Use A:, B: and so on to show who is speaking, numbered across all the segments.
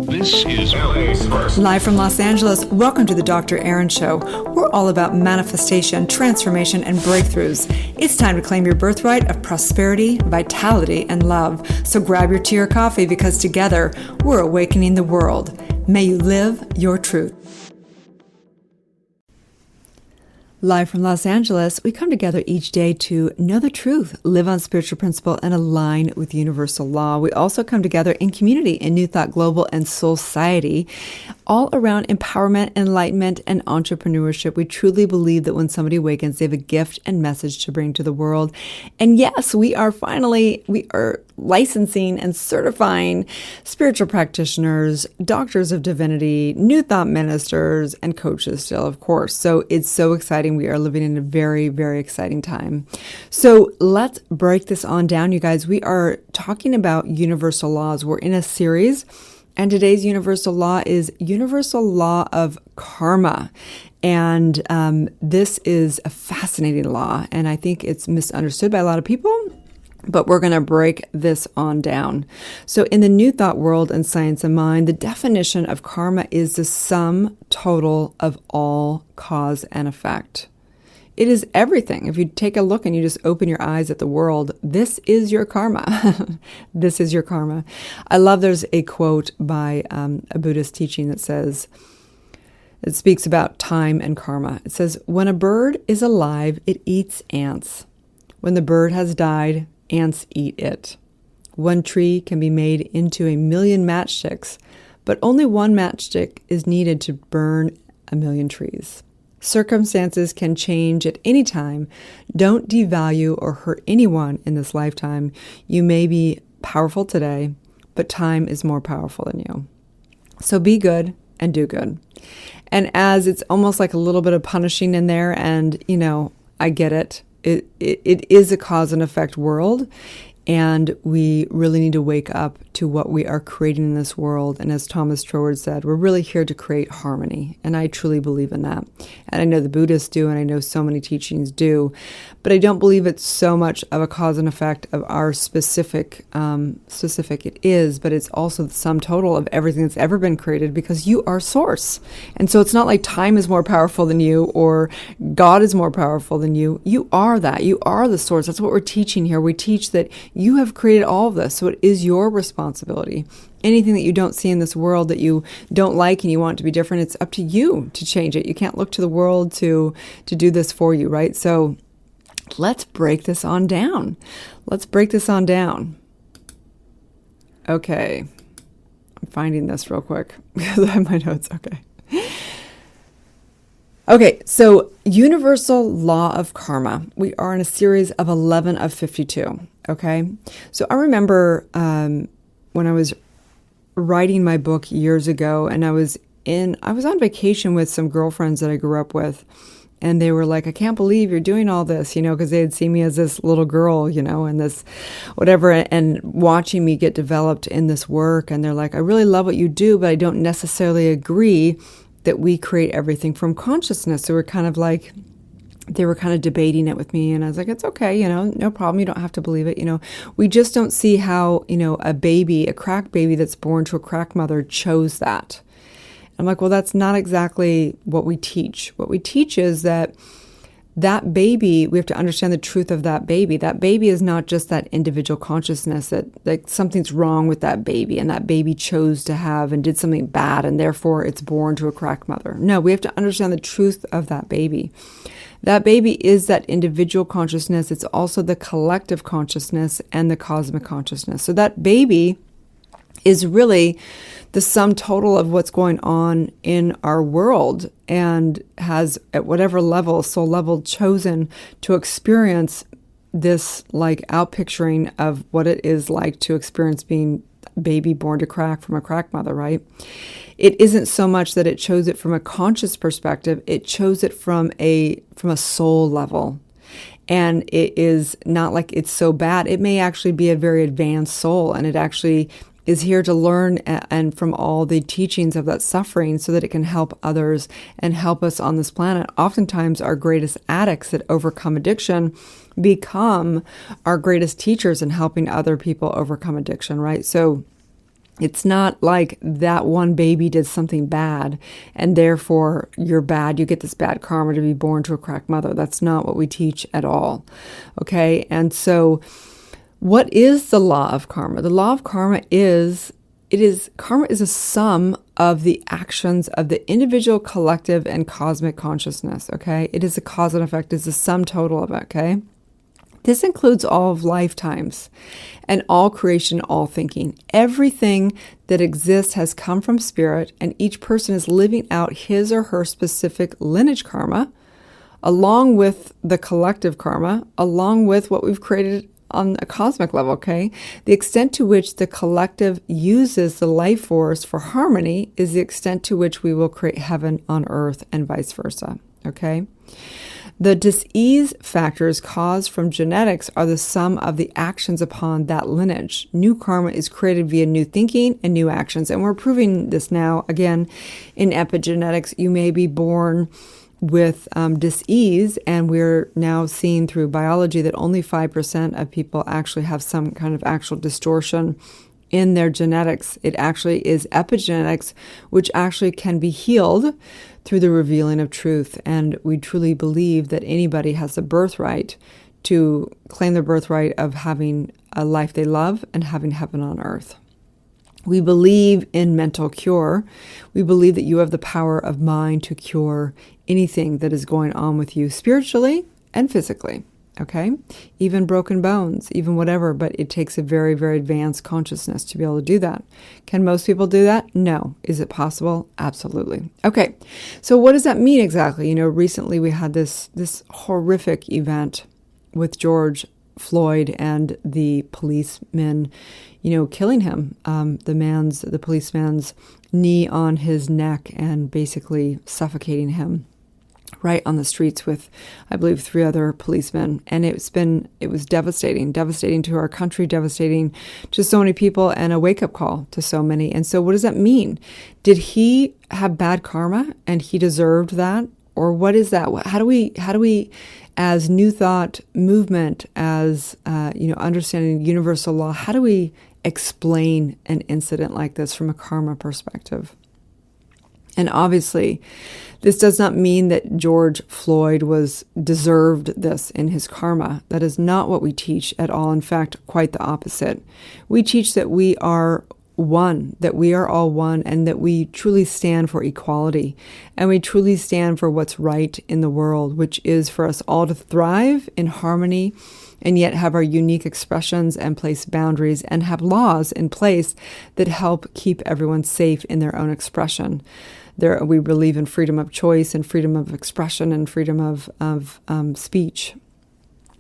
A: This is LA's first.
B: Live from Los Angeles, welcome to the Dr. Erin Show. We're all about manifestation, transformation, and breakthroughs. It's time to claim your birthright of prosperity, vitality, and love. So grab your tea or coffee because together, we're awakening the world. May you live your truth. Live from Los Angeles, we come together each day to know the truth, live on spiritual principle, and align with universal law. We also come together in community in New Thought Global and Soul Society, all around empowerment, enlightenment, and entrepreneurship. We truly believe that when somebody awakens, they have a gift and message to bring to the world. And yes, we are licensing and certifying spiritual practitioners, doctors of divinity, New Thought ministers, and coaches still, of course. So it's so exciting. We are living in a very, very exciting time. So let's break this on down, you guys. We are talking about universal laws. We're in a series, and today's universal law is universal law of karma. And this is a fascinating law, and I think it's misunderstood by a lot of people. But we're going to break this on down. So in the New Thought world and science of mind, the definition of karma is the sum total of all cause and effect. It is everything. If you take a look and you just open your eyes at the world, this is your karma. This is your karma. I love there's a quote by a Buddhist teaching that says, it speaks about time and karma. It says, when a bird is alive, it eats ants. When the bird has died, ants eat it. One tree can be made into 1,000,000 matchsticks, but only one matchstick is needed to burn 1,000,000 trees. Circumstances can change at any time. Don't devalue or hurt anyone in this lifetime. You may be powerful today, but time is more powerful than you. So be good and do good. And as it's almost like a little bit of punishing in there, and I get it. It is a cause and effect world, and we really need to wake up to what we are creating in this world. And as Thomas Troward said, we're really here to create harmony, and I truly believe in that. And I know the Buddhists do, and I know so many teachings do, but I don't believe it's so much of a cause and effect of our specific it is, but it's also the sum total of everything that's ever been created, because you are source. And so it's not like time is more powerful than you or God is more powerful than you. You are that. You are the source. That's what we're teaching here. We teach that you have created all of this, so it is your responsibility. Anything that you don't see in this world that you don't like and you want it to be different, it's up to you to change it. You can't look to the world to do this for you, right? So let's break this on down. Let's break this on down. Okay. I'm finding this real quick because I have my notes. Okay, so universal law of karma. We are in a series of 11 of 52, okay? So I remember when I was writing my book years ago, and I was on vacation with some girlfriends that I grew up with, and they were like, I can't believe you're doing all this, because they had seen me as this little girl, and this whatever, and watching me get developed in this work. And they're like, I really love what you do, but I don't necessarily agree that we create everything from consciousness. So they were kind of debating it with me, and I was like, it's okay, no problem. You don't have to believe it. We just don't see how, a crack baby that's born to a crack mother chose that. I'm like, well, that's not exactly what we teach. What we teach is that baby, we have to understand the truth of that baby. That baby is not just that individual consciousness that like something's wrong with that baby and that baby chose to have and did something bad and therefore it's born to a crack mother. No, we have to understand the truth of that baby. That baby is that individual consciousness. It's also the collective consciousness and the cosmic consciousness. So that baby is really the sum total of what's going on in our world, and has, at whatever level, soul level, chosen to experience this like outpicturing of what it is like to experience being a baby born to crack from a crack mother, right? It isn't so much that it chose it from a conscious perspective, it chose it from a soul level. And it is not like it's so bad. It may actually be a very advanced soul, and it actually is here to learn and from all the teachings of that suffering so that it can help others and help us on this planet. Oftentimes our greatest addicts that overcome addiction become our greatest teachers in helping other people overcome addiction, right? So It's not like that one baby did something bad and therefore you're bad. You get this bad karma to be born to a cracked mother. That's not what we teach at all. Okay. And so what is the law of karma? The law of karma karma is a sum of the actions of the individual, collective, and cosmic consciousness. Okay. It is a cause and effect. It's a sum total of it. Okay. This includes all of lifetimes and all creation, all thinking. Everything that exists has come from spirit, and each person is living out his or her specific lineage karma, along with the collective karma, along with what we've created on a cosmic level, okay? The extent to which the collective uses the life force for harmony is the extent to which we will create heaven on earth and vice versa, okay? The dis-ease factors caused from genetics are the sum of the actions upon that lineage. New karma is created via new thinking and new actions. And we're proving this now, again, in epigenetics. You may be born with dis-ease, and we're now seeing through biology that only 5% of people actually have some kind of actual distortion in their genetics. It actually is epigenetics, which actually can be healed through the revealing of truth. And we truly believe that anybody has the birthright to claim the birthright of having a life they love and having heaven on earth. We believe in mental cure. We believe that you have the power of mind to cure anything that is going on with you spiritually and physically. Okay, even broken bones, even whatever, but it takes a very, very advanced consciousness to be able to do that. Can most people do that? No. Is it possible? Absolutely. Okay, so what does that mean exactly? Recently we had this horrific event with George Floyd and the policemen, killing him. The policeman's knee on his neck and basically suffocating him right on the streets with, I believe, 3 other policemen. And it was devastating to our country, devastating to so many people, and a wake-up call to so many. And so what does that mean? Did he have bad karma and he deserved that? Or what is that? How do we as New Thought movement, as, understanding universal law, how do we explain an incident like this from a karma perspective? And obviously, this does not mean that George Floyd deserved this in his karma. That is not what we teach at all. In fact, quite the opposite. We teach that we are one, that we are all one, and that we truly stand for equality. And we truly stand for what's right in the world, which is for us all to thrive in harmony and yet have our unique expressions and place boundaries and have laws in place that help keep everyone safe in their own expression. We believe in freedom of choice and freedom of expression and freedom of speech,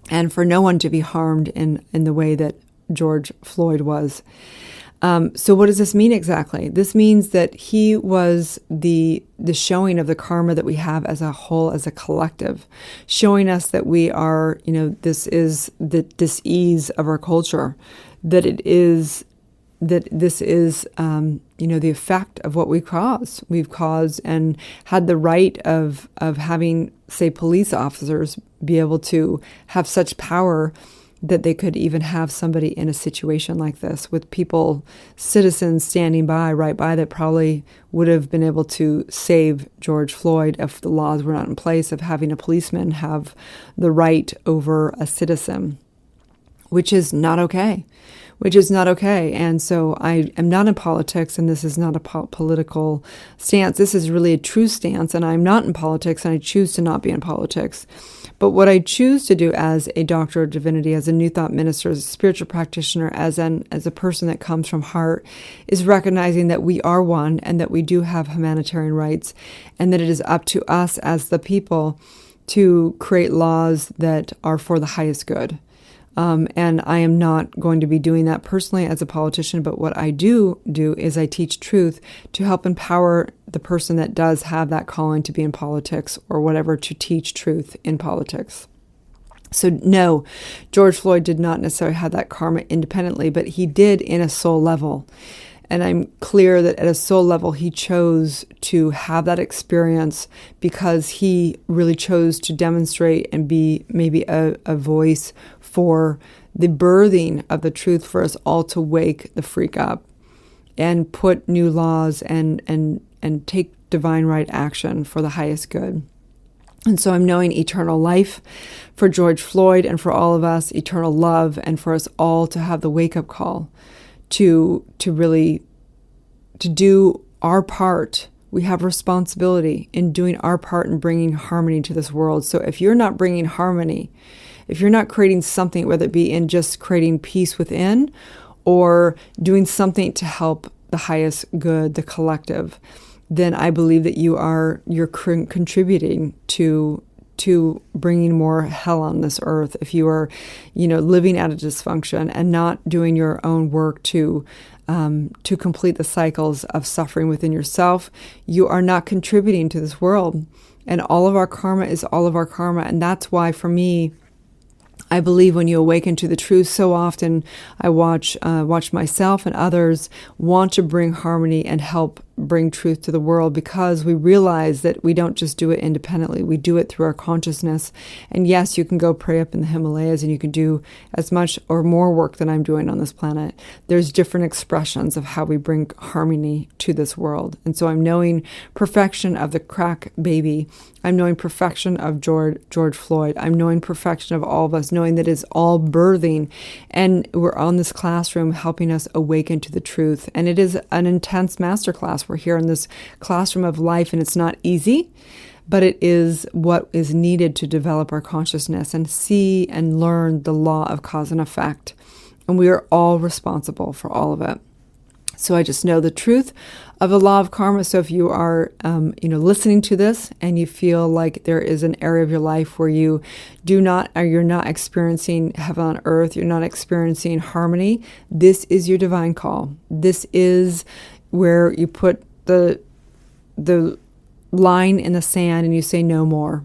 B: and for no one to be harmed in the way that George Floyd was. So what does this mean exactly? This means that he was the showing of the karma that we have as a whole, as a collective, showing us that we are, this is the dis-ease of our culture, that this is, the effect of what we've caused and had the right of having, say, police officers be able to have such power that they could even have somebody in a situation like this with citizens standing right by that probably would have been able to save George Floyd if the laws were not in place of having a policeman have the right over a citizen, which is not okay. And so I am not in politics, and this is not a political stance. This is really a true stance, and I'm not in politics, and I choose to not be in politics. But what I choose to do as a doctor of divinity, as a New Thought minister, as a spiritual practitioner, as a person that comes from heart, is recognizing that we are one and that we do have humanitarian rights, and that it is up to us as the people to create laws that are for the highest good. And I am not going to be doing that personally as a politician, but what I do is I teach truth to help empower the person that does have that calling to be in politics or whatever, to teach truth in politics. So no, George Floyd did not necessarily have that karma independently, but he did in a soul level. And I'm clear that at a soul level, he chose to have that experience because he really chose to demonstrate and be maybe a voice for the birthing of the truth for us all to wake the freak up and put new laws and take divine right action for the highest good. And so I'm knowing eternal life for George Floyd and for all of us, eternal love, and for us all to have the wake-up call to really to do our part. We have responsibility in doing our part in bringing harmony to this world. So if you're not bringing harmony, if you're not creating something, whether it be in just creating peace within or doing something to help the highest good, the collective, then I believe that you're contributing to bringing more hell on this earth. If you are, living out of dysfunction and not doing your own work to complete the cycles of suffering within yourself, you are not contributing to this world. And all of our karma is all of our karma. And that's why, for me, I believe when you awaken to the truth, so often I watch myself and others want to bring harmony and help bring truth to the world, because we realize that we don't just do it independently. We do it through our consciousness. And yes, you can go pray up in the Himalayas and you can do as much or more work than I'm doing on this planet. There's different expressions of how we bring harmony to this world. And so I'm knowing perfection of the crack baby. I'm knowing perfection of George Floyd. I'm knowing perfection of all of us, knowing that it's all birthing. And we're on this classroom helping us awaken to the truth. And it is an intense masterclass. We're here in this classroom of life, and it's not easy, but it is what is needed to develop our consciousness and see and learn the law of cause and effect. And we are all responsible for all of it. So I just know the truth of the law of karma. So if you are, listening to this and you feel like there is an area of your life where you're not experiencing heaven on earth, you're not experiencing harmony, this is your divine call. This is where you put the line in the sand and you say no more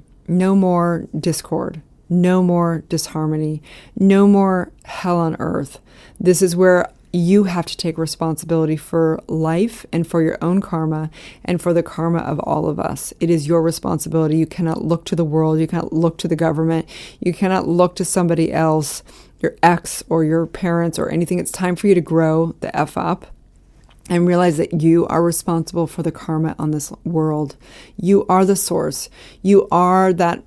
B: discord, no more disharmony, no more hell on earth. This is where you have to take responsibility for life and for your own karma and for the karma of all of us. It is your responsibility. You cannot look to the world. You cannot look to the government. You cannot look to somebody else, your ex or your parents or anything. It's time for you to grow the F up and realize that you are responsible for the karma on this world. You are the source. You are the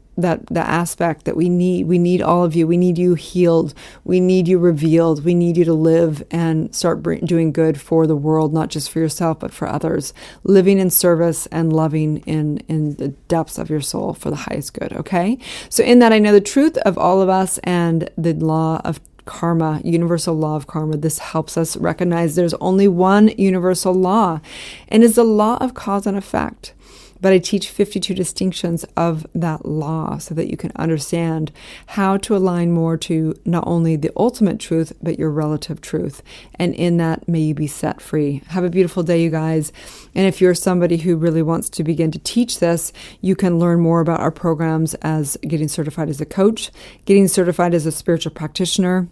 B: aspect that we need. We need all of you. We need you healed. We need you revealed. We need you to live and start doing good for the world, not just for yourself, but for others. Living in service and loving in the depths of your soul for the highest good, okay? So in that, I know the truth of all of us and the law of karma, universal law of karma. This helps us recognize there's only one universal law, and it's the law of cause and effect. But I teach 52 distinctions of that law so that you can understand how to align more to not only the ultimate truth, but your relative truth. And in that, may you be set free. Have a beautiful day, you guys. And if you're somebody who really wants to begin to teach this, you can learn more about our programs as getting certified as a coach, getting certified as a spiritual practitioner,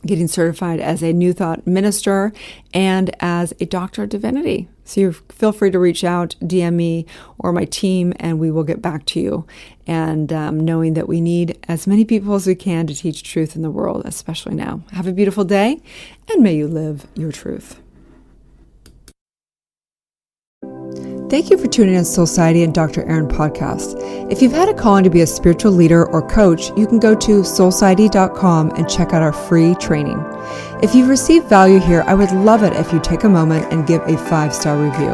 B: getting certified as a New Thought minister, and as a doctor of divinity. So you feel free to reach out, DM me or my team, and we will get back to you. And knowing that we need as many people as we can to teach truth in the world, especially now. Have a beautiful day, and may you live your truth. Thank you for tuning in to Soulciety and Dr. Erin podcast. If you've had a calling to be a spiritual leader or coach, you can go to soulciety.com and check out our free training. If you've received value here, I would love it if you take a moment and give a 5-star review.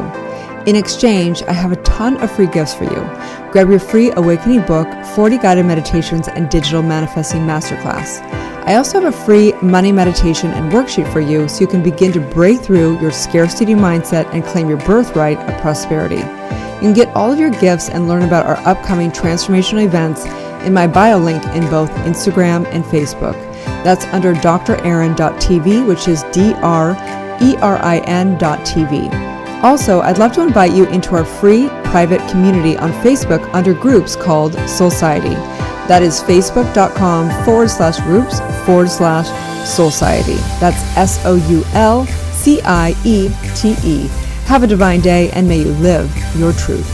B: In exchange, I have a ton of free gifts for you. Grab your free Awakening book, 40 guided meditations, and digital manifesting masterclass. I also have a free money meditation and worksheet for you so you can begin to break through your scarcity mindset and claim your birthright of prosperity. You can get all of your gifts and learn about our upcoming transformational events in my bio link in both Instagram and Facebook. That's under drerin.tv, which is DRERIN.tv. Also, I'd love to invite you into our free private community on Facebook under groups called Soulciety. That is facebook.com/groups/Soulciety. That's SOULCIETE. Have a divine day, and may you live your truth.